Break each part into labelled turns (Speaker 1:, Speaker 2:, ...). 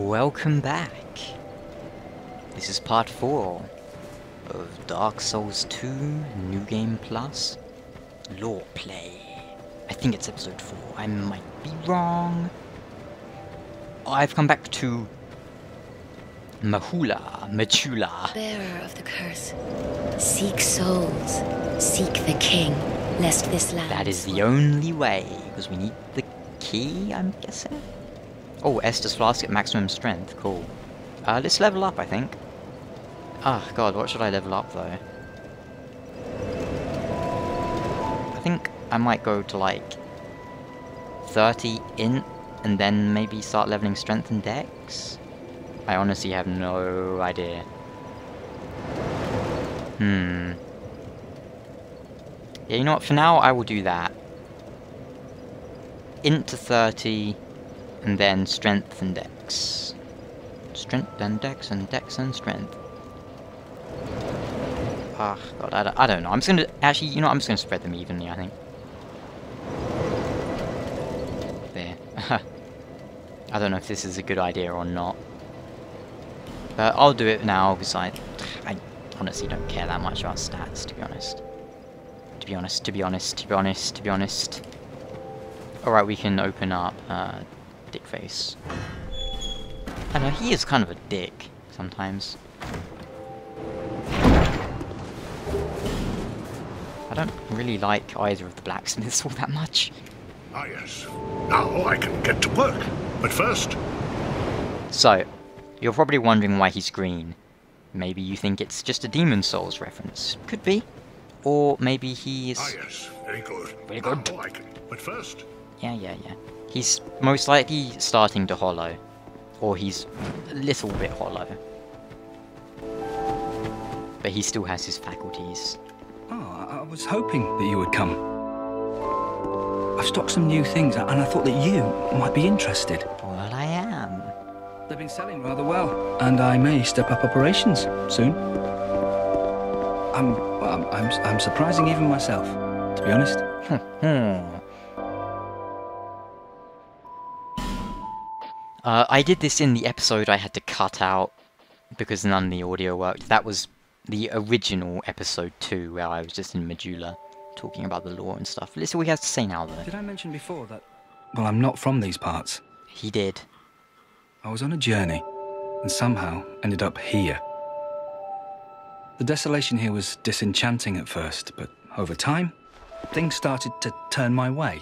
Speaker 1: Welcome back. This is part 4 of Dark Souls 2 New Game Plus Lore Play. I think it's episode 4. I might be wrong. I've come back to Majula.
Speaker 2: Bearer of the curse, seek souls, seek the king, lest this land...
Speaker 1: That is the only way, because we need the key, I'm guessing? Oh, Estus Flask at maximum strength, cool. Let's level up, I think. Ah, god, what should I level up, though? I think I might go to, like, 30 int, and then maybe start leveling strength and dex? I honestly have no idea. Yeah, you know what, for now I will do that. Int to 30, and then strength and dex. Strength and dex and dex and strength. Ah, god, I don't know. I'm just gonna, actually, you know what, I'm just gonna spread them evenly, I think. There. I don't know if this is a good idea or not. But I'll do it now, because I honestly don't care that much about stats, to be honest. To be honest. Alright, we can open up, Dick Face. I know, he is kind of a dick, sometimes. I don't really like either of the blacksmiths all that much.
Speaker 3: Ah yes, now I can get to work, but first...
Speaker 1: So, you're probably wondering why he's green. Maybe you think it's just a Demon Souls reference. Could be. Or maybe he's...
Speaker 3: Ah yes, very good.
Speaker 1: Very good.
Speaker 3: Now I can... But first...
Speaker 1: Yeah. He's most likely starting to hollow. Or he's a little bit hollow. But he still has his faculties.
Speaker 4: Oh, I was hoping that you would come. I've stocked some new things, and I thought that you might be interested.
Speaker 1: Well, I am.
Speaker 4: They've been selling rather well, and I may step up operations soon. I'm surprising even myself, to be honest.
Speaker 1: I did this in the episode I had to cut out because none of the audio worked. That was the original episode 2, where I was just in Majula talking about the lore and stuff. Listen what he has to say now, though.
Speaker 4: Did I mention before that... Well, I'm not from these parts.
Speaker 1: He did.
Speaker 4: I was on a journey, and somehow ended up here. The desolation here was disenchanting at first, but over time, things started to turn my way.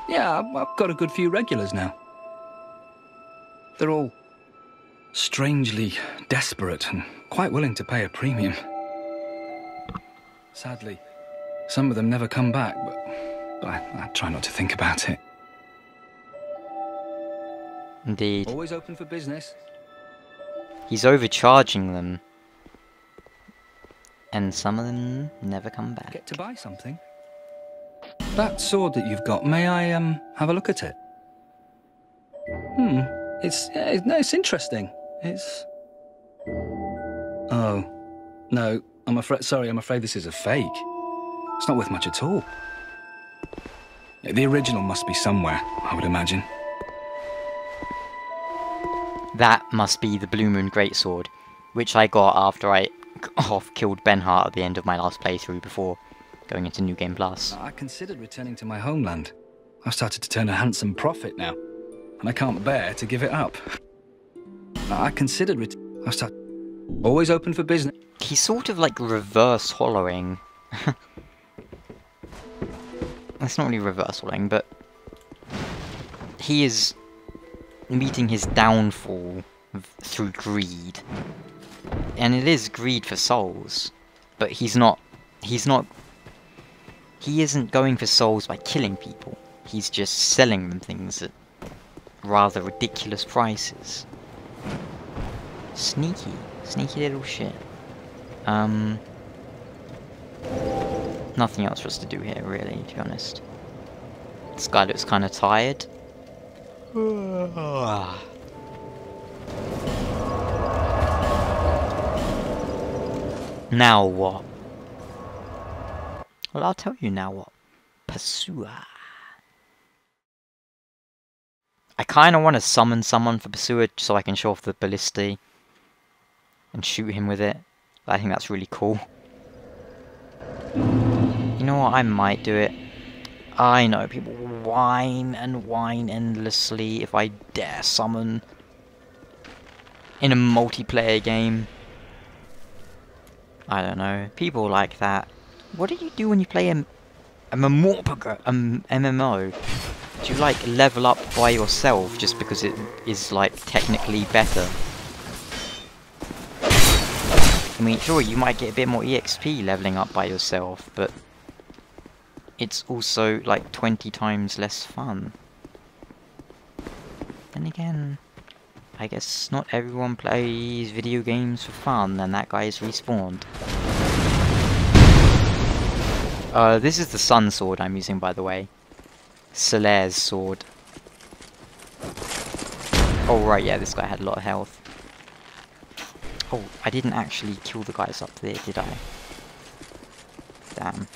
Speaker 4: Yeah, I've got a good few regulars now. They're all strangely desperate and quite willing to pay a premium. Sadly, some of them never come back, but I try not to think about it.
Speaker 1: Indeed.
Speaker 4: Always open for business.
Speaker 1: He's overcharging them. And some of them never come back.
Speaker 4: Get to buy something? That sword that you've got, may I, have a look at it? It's interesting. It's... Oh, no, I'm afraid this is a fake. It's not worth much at all. The original must be somewhere, I would imagine.
Speaker 1: That must be the Blue Moon Greatsword, which I got after I killed Benhart at the end of my last playthrough before going into New Game Plus.
Speaker 4: I considered returning to my homeland. I've started to turn a handsome profit now, and I can't bear to give it up. Always open for business.
Speaker 1: He's sort of like reverse hollowing. That's not really reverse hollowing, but he is meeting his downfall through greed. And it is greed for souls, but he isn't going for souls by killing people. He's just selling them things at rather ridiculous prices. Sneaky little shit. Nothing else for us to do here, really, to be honest. This guy looks kind of tired. Now what? Well, I'll tell you now what. Pasua. I kind of want to summon someone for Pursuer so I can show off the Ballista and shoot him with it. I think that's really cool. You know what, I might do it. I know people whine and whine endlessly if I dare summon in a multiplayer game. I don't know, people like that. What do you do when you play a MMO? Do you like level up by yourself just because it is like technically better? I mean, sure, you might get a bit more EXP leveling up by yourself, but it's also like 20 times less fun. Then again, I guess not everyone plays video games for fun, and that guy is respawned. This is the Sun Sword I'm using, by the way. Solaire's sword. Oh right, yeah, this guy had a lot of health. Oh, I didn't actually kill the guys up there, did I? Damn.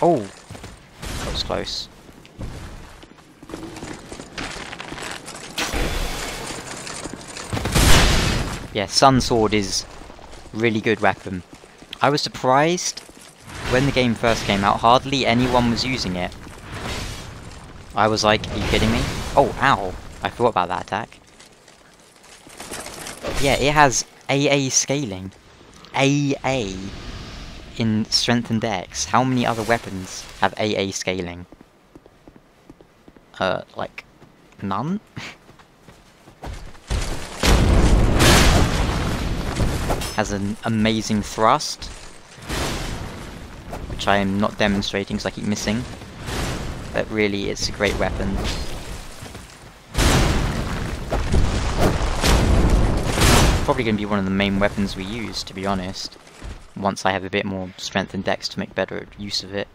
Speaker 1: Oh! That was close. Yeah, Sun Sword is really good weapon. I was surprised when the game first came out, hardly anyone was using it. I was like, are you kidding me? Oh, ow! I forgot about that attack. Yeah, it has AA scaling. AA in Strength and Dex. How many other weapons have AA scaling? Like, none? Has an amazing thrust, which I am not demonstrating because I keep missing, but really it's a great weapon. Probably going to be one of the main weapons we use, to be honest, once I have a bit more strength and dex to make better use of it.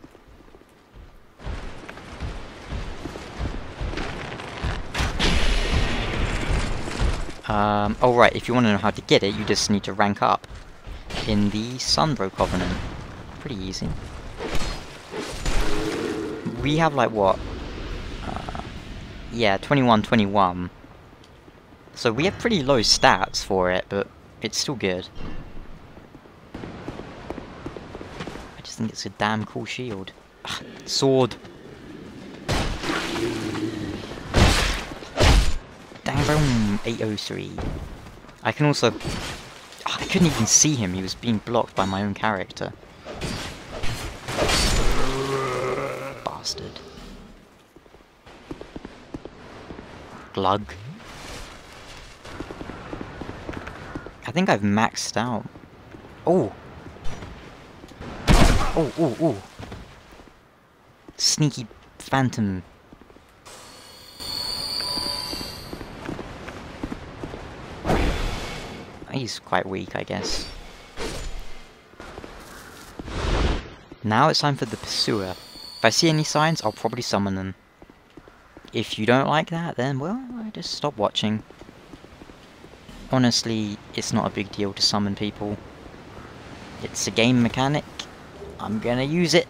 Speaker 1: Oh right, if you want to know how to get it, you just need to rank up in the Sunbro Covenant. Pretty easy. We have like what? Yeah, 21. So we have pretty low stats for it, but it's still good. I just think it's a damn cool shield. Sword. Dang, boom, 803. I can also... I couldn't even see him, he was being blocked by my own character. Bastard. Glug. I think I've maxed out. Oh! Oh. Sneaky phantom. He's quite weak, I guess. Now it's time for the Pursuer. If I see any signs, I'll probably summon them. If you don't like that, then, well, I just stop watching. Honestly, it's not a big deal to summon people. It's a game mechanic. I'm gonna use it.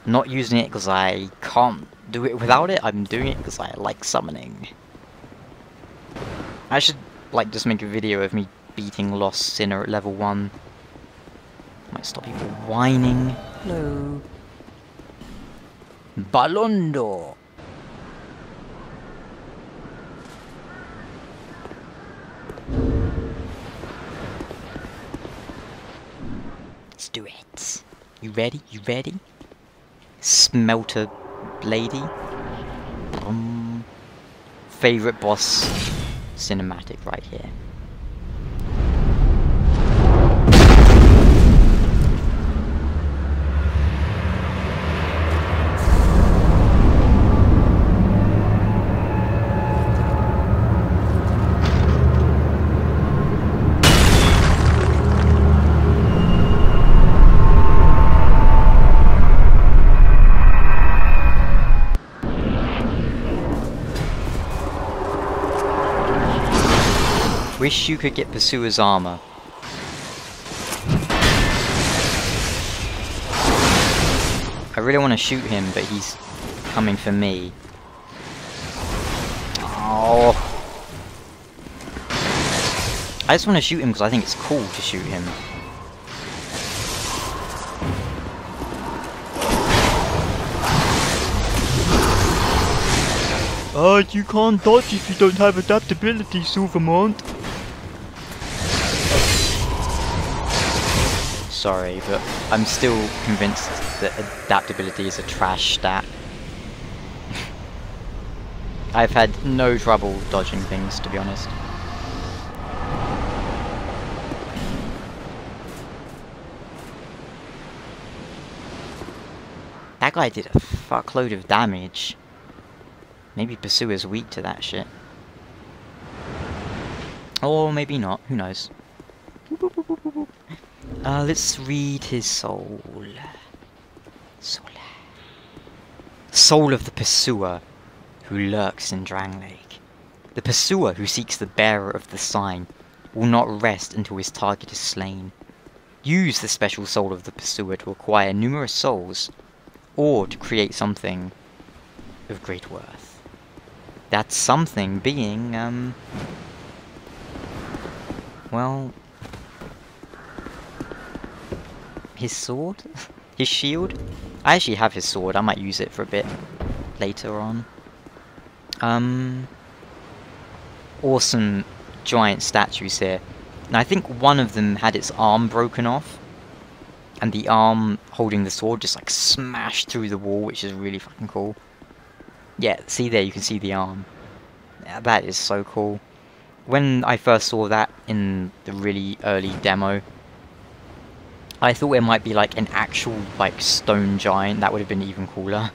Speaker 1: Not using it because I can't do it without it. I'm doing it because I like summoning. I should, like, just make a video of me beating Lost Sinner at level 1. Might stop people whining. Hello. Balondo. Let's do it. You ready? You ready? Smelter lady. Favorite boss cinematic right here. Wish you could get Pursuer's armor. I really want to shoot him, but he's coming for me. Oh. I just want to shoot him because I think it's cool to shoot him. You can't dodge if you don't have adaptability, Mont. Sorry, but I'm still convinced that adaptability is a trash stat. I've had no trouble dodging things, to be honest. That guy did a fuckload of damage. Maybe Pursuer's weak to that shit. Or maybe not, who knows. Let's read his soul. Soul of the Pursuer, who lurks in Drangleic. The Pursuer who seeks the bearer of the sign will not rest until his target is slain. Use the special soul of the Pursuer to acquire numerous souls, or to create something of great worth. That something being, well, his sword? His shield? I actually have his sword, I might use it for a bit later on. Awesome giant statues here. And I think one of them had its arm broken off. And the arm holding the sword just like smashed through the wall, which is really fucking cool. Yeah, see there, you can see the arm. Yeah, that is so cool. When I first saw that in the really early demo, I thought it might be like an actual like stone giant. That would have been even cooler.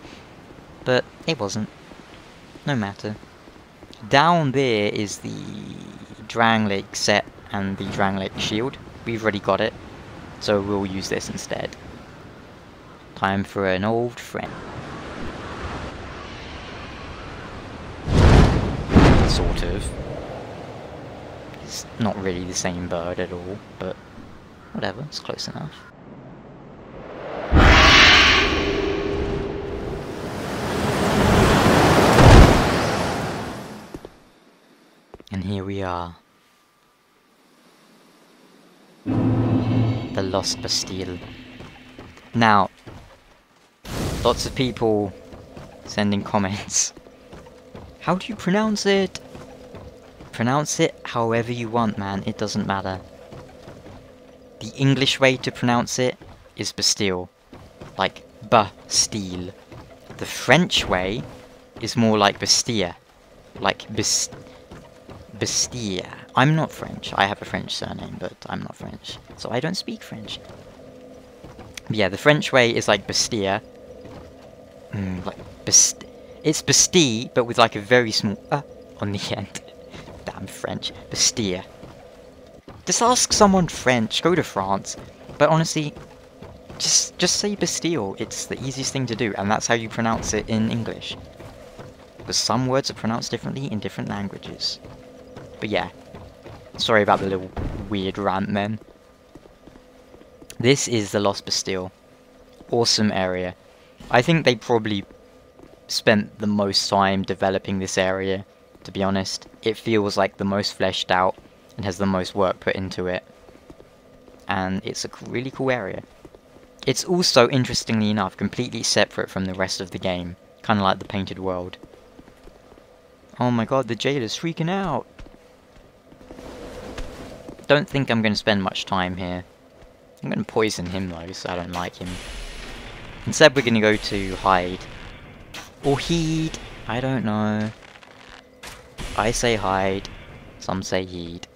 Speaker 1: But it wasn't. No matter. Down there is the Drangleic set and the Drangleic shield. We've already got it, so we'll use this instead. Time for an old friend. Sort of. It's not really the same bird at all, but whatever, it's close enough. And here we are. The Lost Bastille. Now, lots of people sending comments. How do you pronounce it? Pronounce it however you want, man. It doesn't matter. The English way to pronounce it is Bastille. Like Bastille. The French way is more like Bastille. Like Bastille. I'm not French. I have a French surname, but I'm not French. So I don't speak French. But yeah, the French way is like Bastille. It's Bastille, but with like a very small on the end. Damn French. Bastille. Just ask someone French. Go to France. But honestly, just say Bastille. It's the easiest thing to do, and that's how you pronounce it in English. Because some words are pronounced differently in different languages. But yeah. Sorry about the little weird rant then. This is the Lost Bastille. Awesome area. I think they probably spent the most time developing this area, to be honest. It feels like the most fleshed out and has the most work put into it. And it's a really cool area. It's also, interestingly enough, completely separate from the rest of the game. Kind of like the Painted World. Oh my god, the jailer's freaking out! Don't think I'm going to spend much time here. I'm going to poison him though, so I don't like him. Instead we're going to go to hide. Or heed. I don't know. I say hide. Some say heed.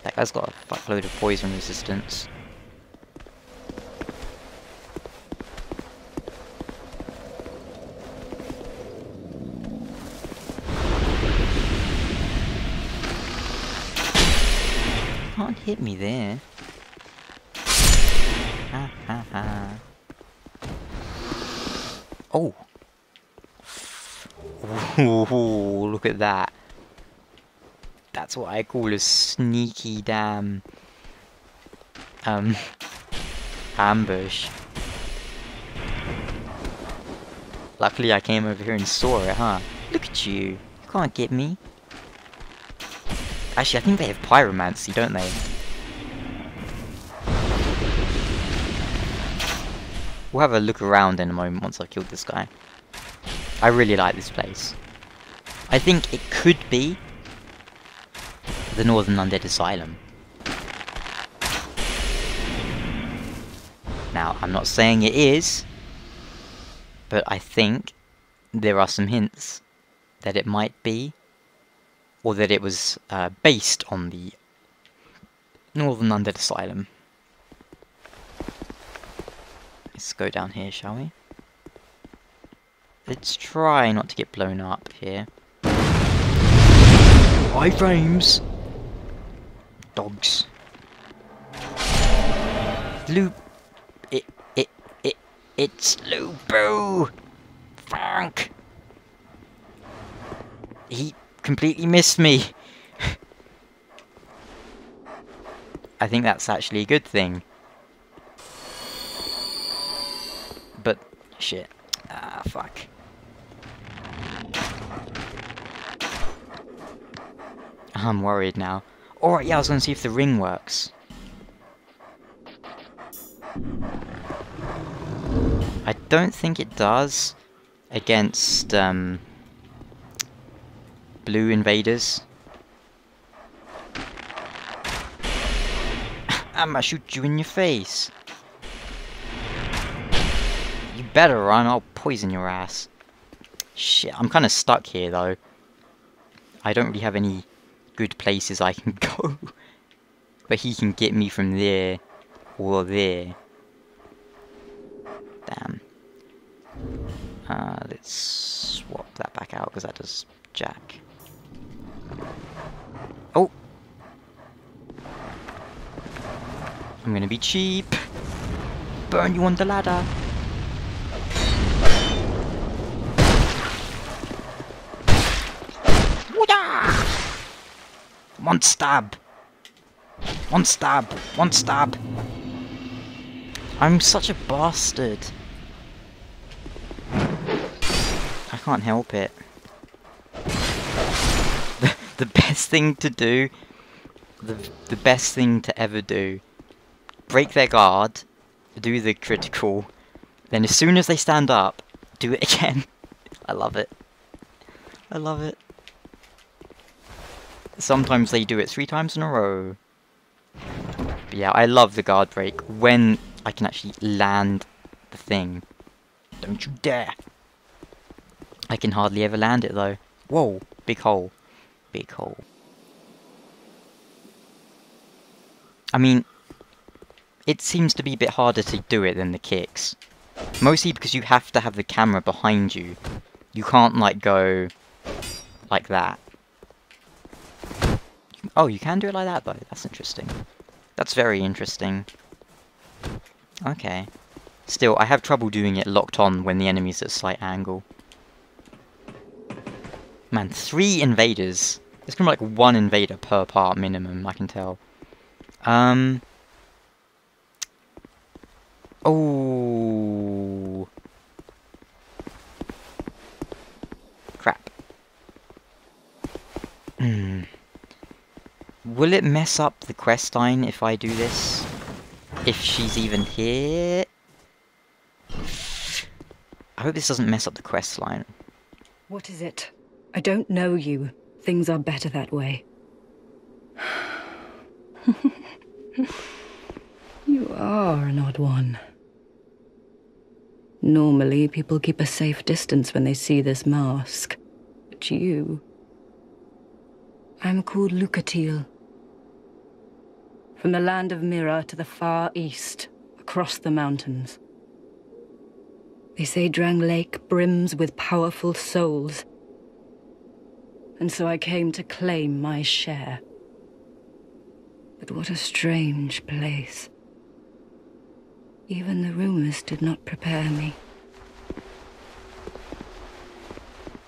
Speaker 1: That guy's got a fuckload of poison resistance. Can't hit me there. Ha ha ha. Oh! Ooh, look at that. That's what I call a sneaky damn ambush. Luckily I came over here and saw it, huh? Look at you. You can't get me. Actually, I think they have pyromancy, don't they? We'll have a look around in a moment once I've killed this guy. I really like this place. I think it could be the Northern Undead Asylum. Now, I'm not saying it is, but I think there are some hints that it might be, or that it was based on the Northern Undead Asylum. Let's go down here, shall we? Let's try not to get blown up here. High frames! Dogs. It's Lupo! Frank! He completely missed me. I think that's actually a good thing. But, shit. Ah, fuck. I'm worried now. Alright, yeah, I was gonna see if the ring works. I don't think it does against blue invaders. I'ma shoot you in your face. You better run, I'll poison your ass. Shit, I'm kinda stuck here though. I don't really have any good places I can go. But he can get me from there or there. Damn. Let's swap that back out because that does jack. Oh! I'm gonna be cheap. Burn you on the ladder. One stab! One stab! One stab! I'm such a bastard. I can't help it. The best thing to do, the best thing to ever do, break their guard, do the critical, then as soon as they stand up, do it again. I love it. I love it. Sometimes they do it 3 times in a row. But yeah, I love the guard break when I can actually land the thing. Don't you dare! I can hardly ever land it though. Whoa, big hole. Big hole. I mean, it seems to be a bit harder to do it than the kicks. Mostly because you have to have the camera behind you. You can't like go like that. Oh, you can do it like that though. That's interesting. That's very interesting. Okay. Still, I have trouble doing it locked on when the enemy's at a slight angle. Man, 3 invaders. There's gonna be like 1 invader per part minimum, I can tell. Oh. Crap. Will it mess up the quest line if I do this? If she's even here? I hope this doesn't mess up the quest line.
Speaker 5: What is it? I don't know you. Things are better that way. You are an odd one. Normally, people keep a safe distance when they see this mask. But you... I'm called Lucatiel. From the land of Mirrah to the far east, across the mountains. They say Drang Lake brims with powerful souls. And so I came to claim my share. But what a strange place. Even the rumors did not prepare me.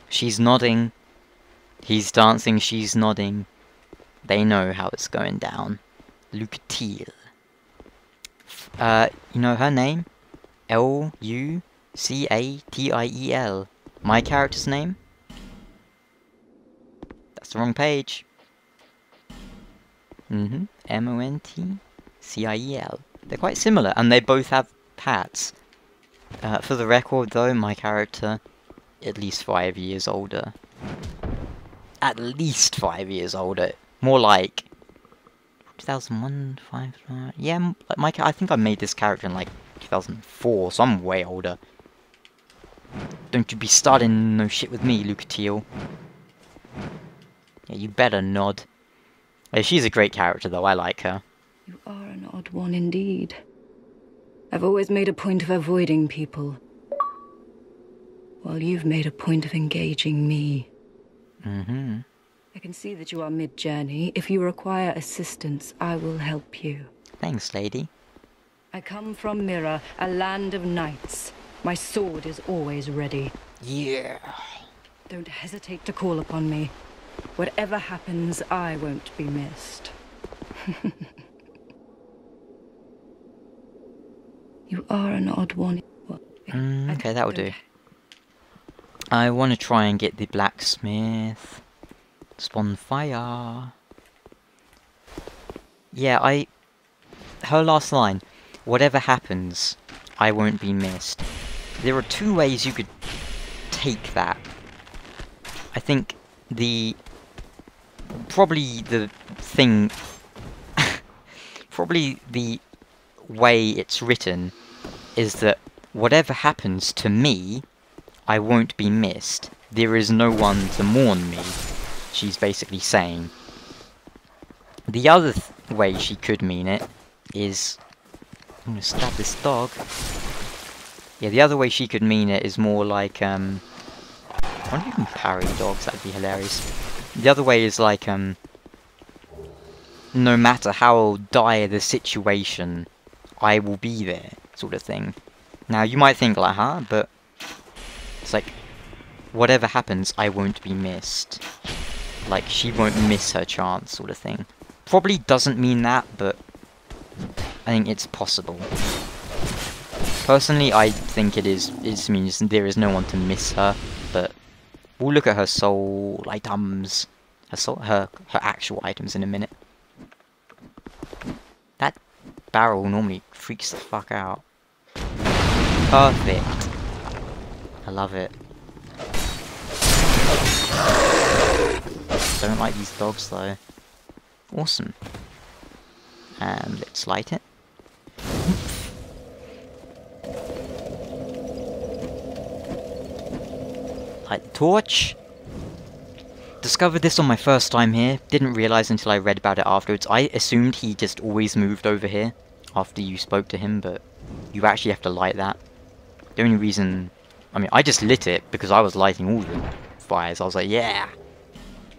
Speaker 1: She's nodding. He's dancing, she's nodding. They know how it's going down. Lucatiel. You know her name? Lucatiel. C-A-T-I-E-L. My character's name? That's the wrong page. M-O-N-T-C-I-E-L. They're quite similar, and they both have hats. For the record, though, my character, at least 5 years older. At least 5 years older. More like 2001, 5, yeah, like I think I made this character in like 2004, so I'm way older. Don't you be starting no shit with me, Lucatiel. Yeah, you better nod. Hey, she's a great character, though. I like her.
Speaker 5: You are an odd one indeed. I've always made a point of avoiding people, while you've made a point of engaging me. I can see that you are mid-journey. If you require assistance, I will help you.
Speaker 1: Thanks, lady.
Speaker 5: I come from Mirrah, a land of knights. My sword is always ready.
Speaker 1: Yeah.
Speaker 5: Don't hesitate to call upon me. Whatever happens, I won't be missed. You are an odd one.
Speaker 1: Okay, that'll do. I want to try and get the blacksmith. Spawn fire. Yeah, her last line. Whatever happens, I won't be missed. There are two ways you could take that. I think probably the way it's written is that whatever happens to me, I won't be missed. There is no one to mourn me, she's basically saying. The other way she could mean it is... I'm gonna stab this dog. Yeah, the other way she could mean it is more like, I wonder if you can parry dogs, that'd be hilarious. The other way is like, no matter how dire the situation, I will be there, sort of thing. Now, you might think like, huh, but it's like, whatever happens, I won't be missed. Like, she won't miss her chance, sort of thing. Probably doesn't mean that, but I think it's possible. Personally, I think it means there is no one to miss her, but we'll look at her soul items, her actual items in a minute. That barrel normally freaks the fuck out. Perfect. I love it. Don't like these dogs though. Awesome. And let's light it. Light the torch. Discovered this on my first time here. Didn't realise until I read about it afterwards. I assumed he just always moved over here after you spoke to him, but you actually have to light that. The only reason... I mean, I just lit it because I was lighting all the fires. I was like, yeah!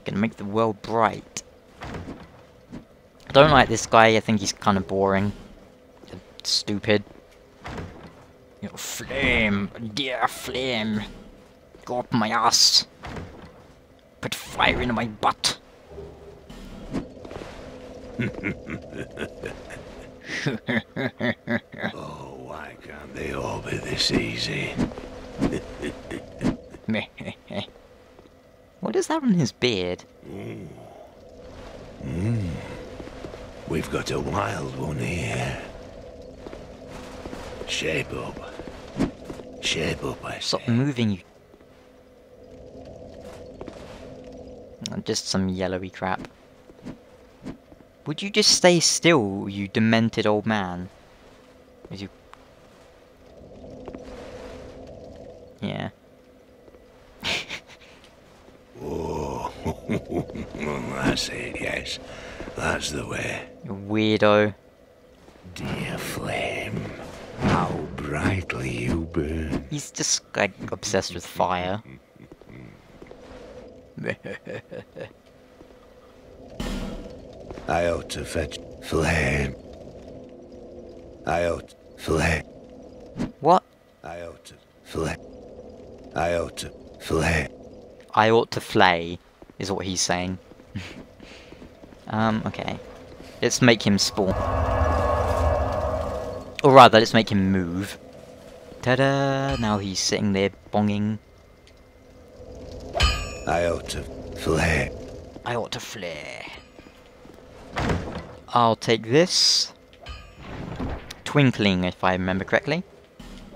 Speaker 1: Gonna make the world bright. I don't like this guy. I think he's kind of boring. Stupid. You know, flame! Dear flame! Go up my ass! Put fire in my butt!
Speaker 3: Oh, why can't they all be this easy?
Speaker 1: What is that on his beard?
Speaker 3: We've got a wild one here. Shape up. Shape up, I say.
Speaker 1: Stop moving, you... Just some yellowy crap. Would you just stay still, you demented old man? As you... Yeah.
Speaker 3: Oh, that's it, yes. That's the way.
Speaker 1: You weirdo.
Speaker 3: Dear flame, how brightly you burn.
Speaker 1: He's just like obsessed with fire.
Speaker 3: I ought to fetch flame. I ought flame.
Speaker 1: What?
Speaker 3: I ought to flame. I ought to flame.
Speaker 1: I ought to flay, is what he's saying. Okay. Let's make him spawn. Or rather, let's make him move. Ta-da! Now he's sitting there bonging.
Speaker 3: I ought to flare.
Speaker 1: I ought to flare. I'll take this. Twinkling, if I remember correctly.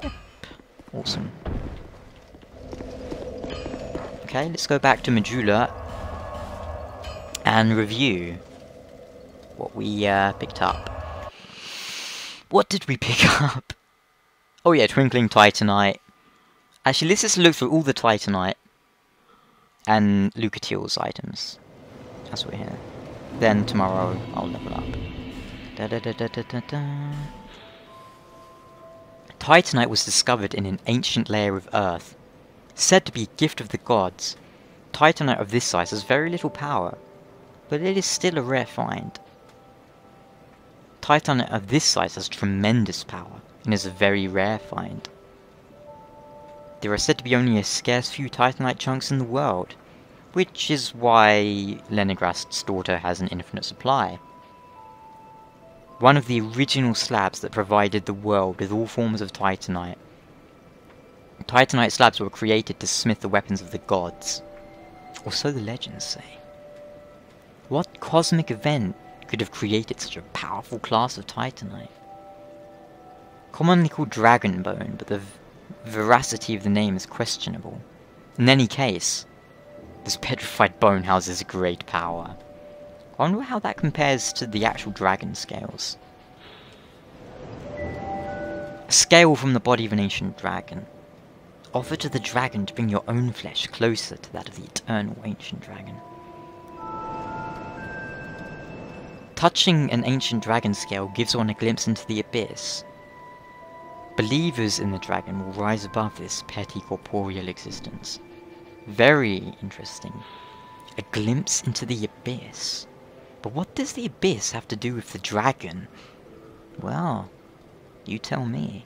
Speaker 1: Yep. Awesome. Okay, let's go back to Majula and review what we picked up. What did we pick up? Oh yeah, Twinkling Titanite. Actually, let's just look through all the Titanite and Lucatiel's items as we're here. Then tomorrow I'll level up. Titanite was discovered in an ancient layer of earth. Said to be a gift of the gods, Titanite of this size has very little power, but it is still a rare find. Titanite of this size has tremendous power, and is a very rare find. There are said to be only a scarce few Titanite chunks in the world, which is why Lenegrad's daughter has an infinite supply. One of the original slabs that provided the world with all forms of Titanite. Titanite slabs were created to smith the weapons of the gods, or so the legends say. What cosmic event could have created such a powerful class of Titanite? Commonly called dragon bone, but the veracity of the name is questionable. In any case, this petrified bone houses great power. I wonder how that compares to the actual dragon scales. A scale from the body of an ancient dragon. Offer to the dragon to bring your own flesh closer to that of the eternal ancient dragon. Touching an ancient dragon scale gives one a glimpse into the abyss. Believers in the dragon will rise above this petty corporeal existence. Very interesting. A glimpse into the abyss. But what does the abyss have to do with the dragon? Well, you tell me.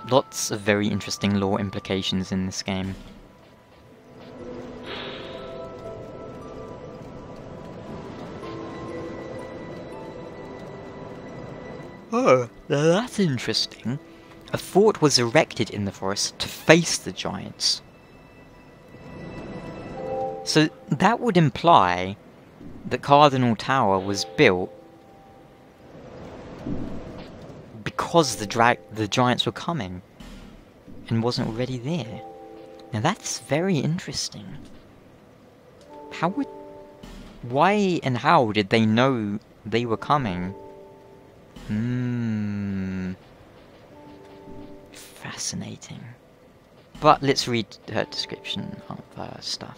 Speaker 1: Lots of very interesting lore implications in this game. Oh, that's interesting. A fort was erected in the forest to face the giants. So that would imply that Cardinal Tower was built because the giants were coming and wasn't already there. Now that's very interesting. Why and how did they know they were coming? Fascinating. But let's read her description of stuff.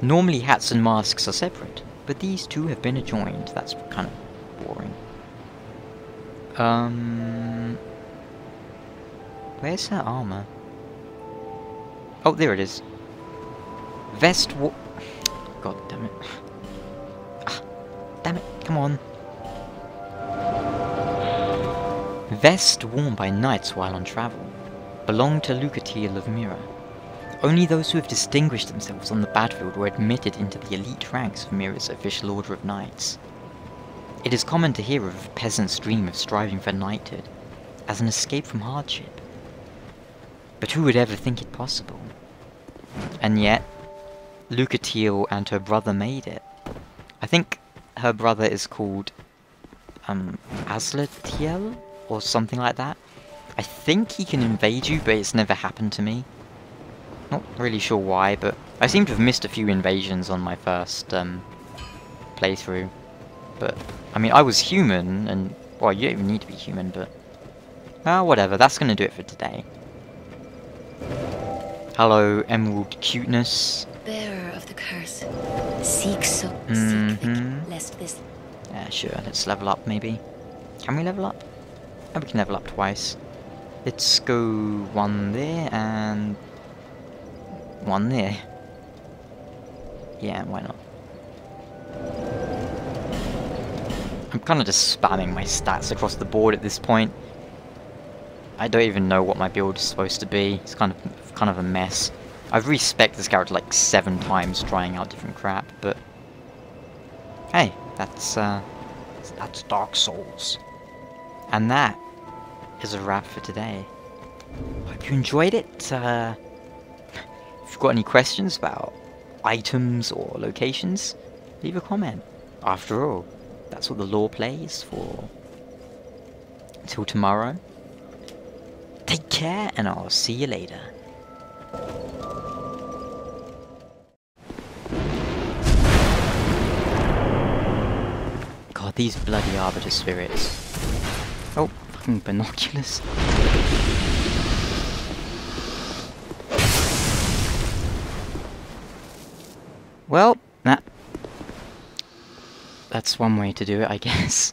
Speaker 1: Normally hats and masks are separate, but these two have been adjoined. That's kind of boring. Where's her armor? Oh, there it is. Vest God damn it. Damn it, come on. Vest worn by knights while on travel. Belonged to Lucatiel of Mirrah. Only those who have distinguished themselves on the battlefield were admitted into the elite ranks of Mirrah's official order of knights. It is common to hear of a peasant's dream of striving for knighthood, as an escape from hardship. But who would ever think it possible? And yet, Lucatiel and her brother made it. I think her brother is called Lucatiel or something like that. I think he can invade you, but it's never happened to me. Not really sure why, but I seem to have missed a few invasions on my first playthrough. But I mean, I was human, and well, you don't even need to be human, but whatever. That's gonna do it for today. Hello, Emerald Cuteness.
Speaker 2: Bearer of the curse, seek lest this.
Speaker 1: Yeah, sure. Let's level up, maybe. Can we level up? Oh, we can level up twice. Let's go one there and one there. Yeah, why not? I'm kind of just spamming my stats across the board at this point. I don't even know what my build is supposed to be. It's kind of a mess. I've respec'd this character like 7 times trying out different crap, but hey, That's Dark Souls. And that is a wrap for today. Hope you enjoyed it. If you've got any questions about items or locations, leave a comment. After all, that's what the lore plays for. Until tomorrow, take care and I'll see you later. God, these bloody Arbiter spirits. Oh, fucking binoculars. Well, that's one way to do it, I guess.